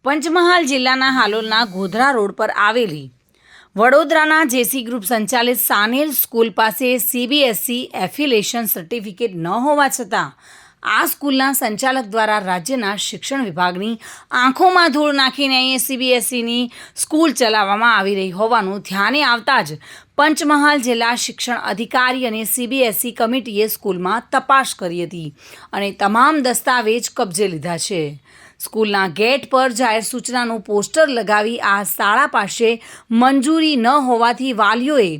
પંચમહાલ જિલ્લાના હાલોલના ગોધરા રોડ પર આવેલી વડોદરાના જેસી ગ્રુપ સંચાલિત સાનેલ સ્કૂલ પાસે સીબીએસઈ એફિલિએશન સર્ટિફિકેટ ન હોવા છતાં આ સ્કૂલના સંચાલક દ્વારા રાજ્યના શિક્ષણ વિભાગની આંખોમાં ધૂળ નાખીને સીબીએસઈની સ્કૂલ ચલાવવામાં આવી રહી હોવાનું ધ્યાને આવતા જ પંચમહાલ જિલ્લા શિક્ષણ અધિકારી અને સીબીએસઈ કમિટીએ સ્કૂલમાં તપાસ કરી હતી અને તમામ દસ્તાવેજ કબજે લીધા છે। સ્કૂલના ગેટ પર જાહેર સૂચનાનું પોસ્ટર લગાવી આ શાળા પાસે મંજૂરી ન હોવાથી વાલીઓએ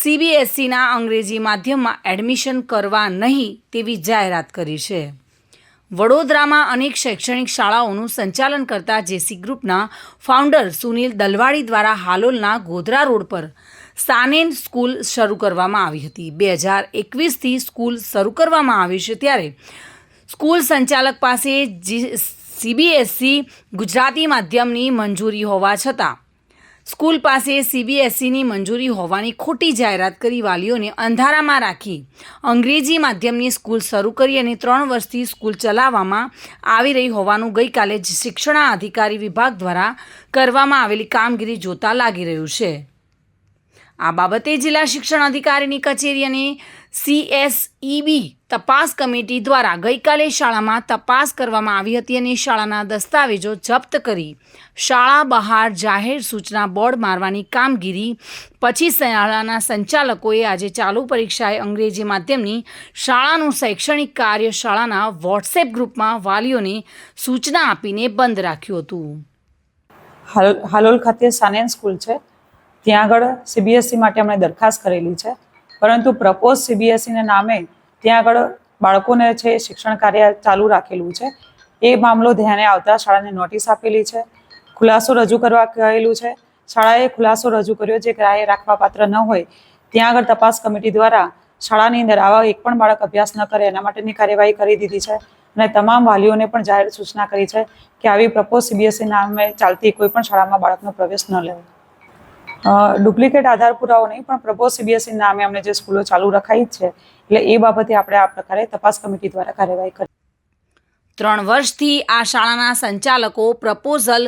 સીબીએસઈના અંગ્રેજી માધ્યમમાં એડમિશન કરવા નહીં તેવી જાહેરાત કરી છે। વડોદરામાં અનેક શૈક્ષણિક શાળાઓનું સંચાલન કરતા જેસી ગ્રુપના ફાઉન્ડર સુનિલ દલવાડી દ્વારા હાલોલના ગોધરા રોડ પર સાનેન સ્કૂલ શરૂ કરવામાં આવી હતી। 2021થી સ્કૂલ શરૂ કરવામાં આવી છે ત્યારે સ્કૂલ સંચાલક પાસે સીબીએસઈ ગુજરાતી માધ્યમની મંજૂરી હોવા છતાં સ્કૂલ પાસે સીબીએસઈની મંજૂરી હોવાની ખોટી જાહેરાત કરી વાલીઓને અંધારામાં રાખી અંગ્રેજી માધ્યમની સ્કૂલ શરૂ કરી અને 3 વર્ષથી સ્કૂલ ચલાવવામાં આવી રહી હોવાનું ગઈકાલે જ શિક્ષણાધિકારી વિભાગ દ્વારા કરવામાં આવેલી કામગીરી જોતા લાગી રહ્યું છે। આ બાબતે જિલ્લા શિક્ષણ અધિકારીની કચેરી અને સીએસઈબી તપાસ કમિટી દ્વારા ગઈકાલે શાળામાં તપાસ કરવામાં આવી હતી અને શાળાના દસ્તાવેજો જપ્ત કરી શાળા બહાર જાહેર સૂચના બોર્ડ મારવાની કામગીરી પછી શાળાના સંચાલકોએ આજે ચાલુ પરીક્ષાએ અંગ્રેજી માધ્યમની શાળાનું શૈક્ષણિક કાર્ય શાળાના વોટ્સએપ ગ્રુપમાં વાલીઓને સૂચના આપીને બંધ રાખ્યું હતું। હાલોલ ખાતે સાનેન સ્કૂલ છે, ત્યાં આગળ સીબીએસઈ માટે અમને દરખાસ્ત કરેલી છે, પરંતુ પ્રપોઝ સીબીએસઈના નામે ત્યાં આગળ બાળકોને છે શિક્ષણ કાર્ય ચાલુ રાખેલું છે। એ મામલો ધ્યાને આવતા શાળાને નોટિસ આપેલી છે, ખુલાસો રજૂ કરવા કહેલું છે। શાળાએ ખુલાસો રજૂ કર્યો, જે ગ્રાહ્ય રાખવા પાત્ર ન હોય ત્યાં આગળ તપાસ કમિટી દ્વારા શાળાની અંદર આવા એક પણ બાળક અભ્યાસ ન કરે એના માટેની કાર્યવાહી કરી દીધી છે અને તમામ વાલીઓને પણ જાહેર સૂચના કરી છે કે આવી પ્રપોઝ સીબીએસઈ નામે ચાલતી કોઈ પણ શાળામાં બાળકનો પ્રવેશ ન લેવો। ડુપ્લિકેટ આધાર પુરાવો નહીં, પણ પ્રપોઝ સીબીએસઈ નામે અમને જે સ્કૂલો ચાલુ રખાઈ છે એટલે એ બાબતે આપણે આ પ્રકારે તપાસ કમિટી દ્વારા કાર્યવાહી કરી। 3 વર્ષથી આ શાળાના સંચાલકો પ્રપોઝલ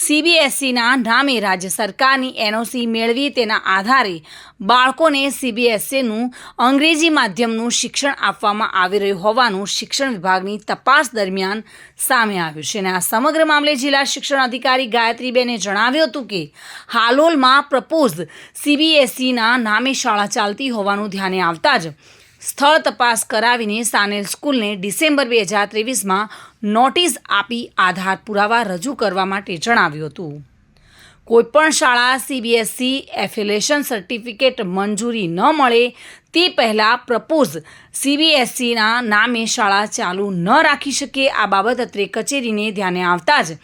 સીબીએસઈના નામે રાજ્ય સરકારની એનઓસી મેળવી તેના આધારે બાળકોને સીબીએસઈનું અંગ્રેજી માધ્યમનું શિક્ષણ આપવામાં આવી રહ્યું હોવાનું શિક્ષણ વિભાગની તપાસ દરમિયાન સામે આવ્યું છે અને આ સમગ્ર મામલે જિલ્લા શિક્ષણ અધિકારી ગાયત્રીબેને જણાવ્યું હતું કે હાલોલમાં પ્રપોઝ સીબીએસઈના નામે શાળા ચાલતી હોવાનું ધ્યાને આવતા જ સ્થળ તપાસ કરાવીને સાનેલ સ્કૂલને ડિસેમ્બર 2023માં નોટિસ આપી આધાર પુરાવા રજૂ કરવા માટે જણાવ્યું હતું। કોઈપણ શાળા સીબીએસઈ એફિલિએશન સર્ટિફિકેટ મંજૂરી ન મળે તે પહેલાં પ્રપોઝ સીબીએસઈના નામે શાળા ચાલુ ન રાખી શકે। આ બાબત અત્રે કચેરીને ધ્યાને આવતા જ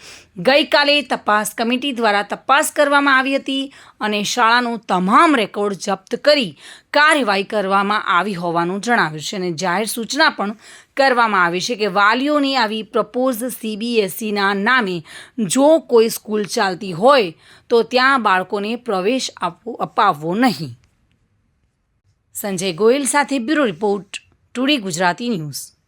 ગઈકાલે તપાસ કમિટી દ્વારા તપાસ કરવામાં આવી હતી અને શાળાનો તમામ રેકોર્ડ જપ્ત કરી કાર્યવાહી કરવામાં આવી હોવાનું જણાવ્યું છે અને જાહેર સૂચના પણ કરવામાં આવી છે કે વાલીઓની આવી પ્રપોઝ સીબીએસઈના નામે જો કોઈ સ્કૂલ ચાલતી હોય તો ત્યાં બાળકોને પ્રવેશ અપાવવો નહીં। સંજય ગોયલ સાથે bureau report, today Gujarati news.